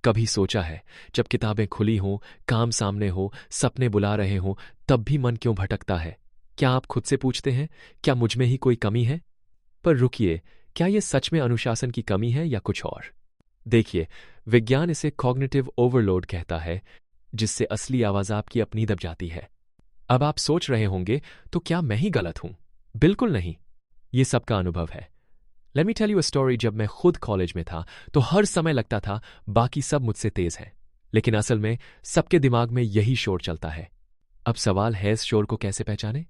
कभी सोचा है, जब किताबें खुली हों, काम सामने हो, सपने बुला रहे हों, तब भी मन क्यों भटकता है? क्या आप खुद से पूछते हैं, क्या मुझ में ही कोई कमी है? पर रुकिए, क्या ये सच में अनुशासन की कमी है या कुछ और? देखिए, विज्ञान इसे कॉग्निटिव ओवरलोड कहता है, जिससे असली आवाज आपकी अपनी दब जाती है। अब आप सोच रहे होंगे, तो क्या मैं ही गलत हूं? बिल्कुल नहीं, ये सबका अनुभव है। Let me tell you a story. जब मैं खुद कॉलेज में था, तो हर समय लगता था बाकी सब मुझसे तेज हैं, लेकिन असल में सबके दिमाग में यही शोर चलता है। अब सवाल है, इस शोर को कैसे पहचाने?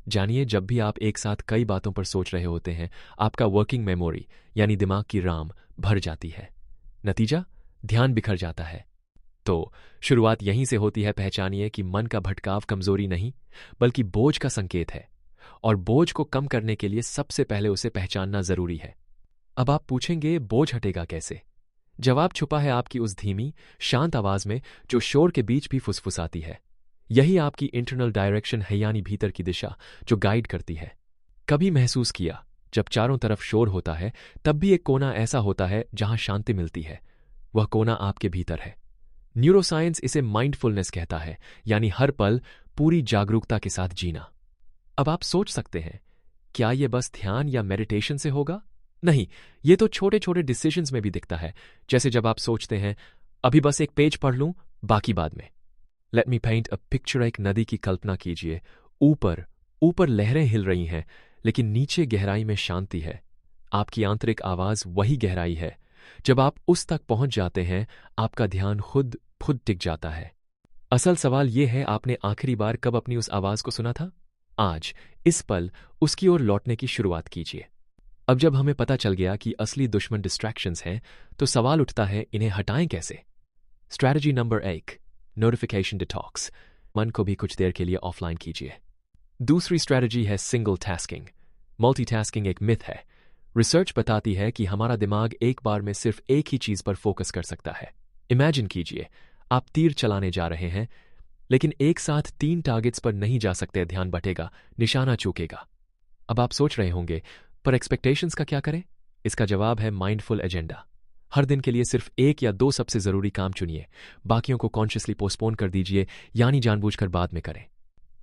जानिए, जब भी आप एक साथ कई बातों पर सोच रहे होते हैं, आपका वर्किंग मेमोरी यानी दिमाग की राम भर जाती है। नतीजा, ध्यान बिखर जाता है। तो शुरुआत यहीं से होती है। पहचानिए कि मन का भटकाव कमजोरी नहीं, बल्कि बोझ का संकेत है, और बोझ को कम करने के लिए सबसे पहले उसे पहचानना जरूरी है। अब आप पूछेंगे, बोझ हटेगा कैसे? जवाब छुपा है आपकी उस धीमी, शांत आवाज में जो शोर के बीच भी फुसफुसाती है। यही आपकी इंटरनल डायरेक्शन है, यानी भीतर की दिशा जो गाइड करती है। कभी महसूस किया, जब चारों तरफ शोर होता है, तब भी एक कोना ऐसा होता है जहां शांति मिलती है। वह कोना आपके भीतर है। न्यूरोसाइंस इसे माइंडफुलनेस कहता है, यानी हर पल पूरी जागरूकता के साथ जीना। अब आप सोच सकते हैं, क्या यह बस ध्यान या मेडिटेशन से होगा? नहीं, ये तो छोटे छोटे डिसीजंस में भी दिखता है। जैसे जब आप सोचते हैं, अभी बस एक पेज पढ़ लूं, बाकी बाद में। Let me paint a picture. एक नदी की कल्पना कीजिए। ऊपर ऊपर लहरें हिल रही हैं, लेकिन नीचे गहराई में शांति है। आपकी आंतरिक आवाज वही गहराई है। जब आप उस तक पहुंच जाते हैं, आपका ध्यान खुद खुद टिक जाता है। असल सवाल यह है, आपने आखिरी बार कब अपनी उस आवाज को सुना था? आज, इस पल, उसकी ओर लौटने की शुरुआत कीजिए। अब जब हमें पता चल गया कि असली दुश्मन डिस्ट्रैक्शंस हैं, तो सवाल उठता है, इन्हें हटाएं कैसे? Strategy number 1, notification detox. मन को भी कुछ देर के लिए ऑफलाइन कीजिए। दूसरी स्ट्रैटेजी है सिंगल टास्किंग। मल्टीटास्किंग एक मिथ है। रिसर्च बताती है कि हमारा दिमाग एक बार में सिर्फ एक ही चीज पर फोकस कर सकता है। इमेजिन कीजिए, आप तीर चलाने जा रहे हैं, लेकिन एक साथ 3 टारगेट्स पर नहीं जा सकते। ध्यान बटेगा, निशाना चूकेगा। अब आप सोच रहे होंगे, पर एक्सपेक्टेशंस का क्या करें? इसका जवाब है माइंडफुल एजेंडा। हर दिन के लिए सिर्फ 1 या 2 सबसे जरूरी काम चुनिए। बाकियों को कॉन्शियसली पोस्टपोन कर दीजिए, यानी जानबूझकर बाद में करें।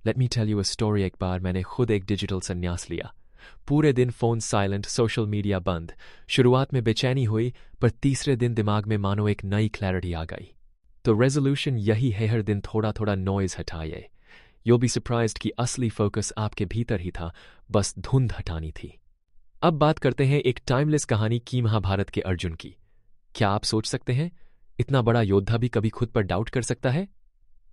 Let me tell you a story. एक बार मैंने खुद एक डिजिटल संन्यास लिया। पूरे दिन फोन साइलेंट, सोशल मीडिया बंद। शुरुआत में बेचैनी हुई, पर तीसरे दिन दिमाग में मानो एक नई क्लैरिटी आ गई। तो रेजोल्यूशन यही है, हर दिन थोड़ा थोड़ा नॉइज हटाइए। You'll be surprised कि असली फोकस आपके भीतर ही था, बस धुंध हटानी थी। अब बात करते हैं एक टाइमलेस कहानी की, महाभारत के अर्जुन की। क्या आप सोच सकते हैं, इतना बड़ा योद्धा भी कभी खुद पर डाउट कर सकता है?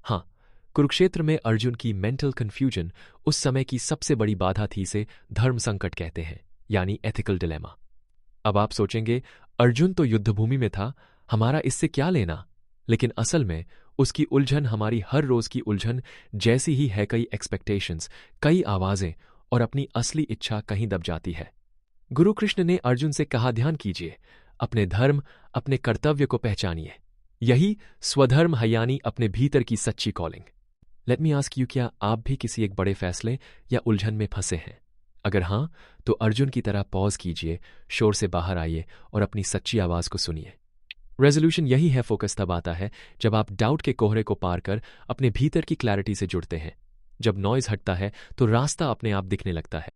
हाँ, कुरुक्षेत्र में अर्जुन की मेंटल कंफ्यूजन उस समय की सबसे बड़ी बाधा थी। इसे धर्म संकट कहते हैं, यानी एथिकल डिलेमा। अब आप सोचेंगे, अर्जुन तो युद्धभूमि में था, हमारा इससे क्या लेना? लेकिन असल में उसकी उलझन हमारी हर रोज की उलझन जैसी ही है। कई एक्सपेक्टेशंस, कई आवाजें, और अपनी असली इच्छा कहीं दब जाती है। गुरु कृष्ण ने अर्जुन से कहा, ध्यान कीजिए, अपने धर्म, अपने कर्तव्य को पहचानिए। यही स्वधर्म है, यानी अपने भीतर की सच्ची calling. Let me ask you, क्या आप भी किसी एक बड़े फैसले या उलझन में फंसे हैं? अगर हां, तो अर्जुन की तरह पॉज कीजिए, शोर से बाहर आइए और अपनी सच्ची आवाज को सुनिए। रेजोल्यूशन यही है, फोकस तब आता है जब आप डाउट के कोहरे को पार कर अपने भीतर की क्लैरिटी से जुड़ते हैं। जब नॉइज हटता है, तो रास्ता अपने आप दिखने लगता है।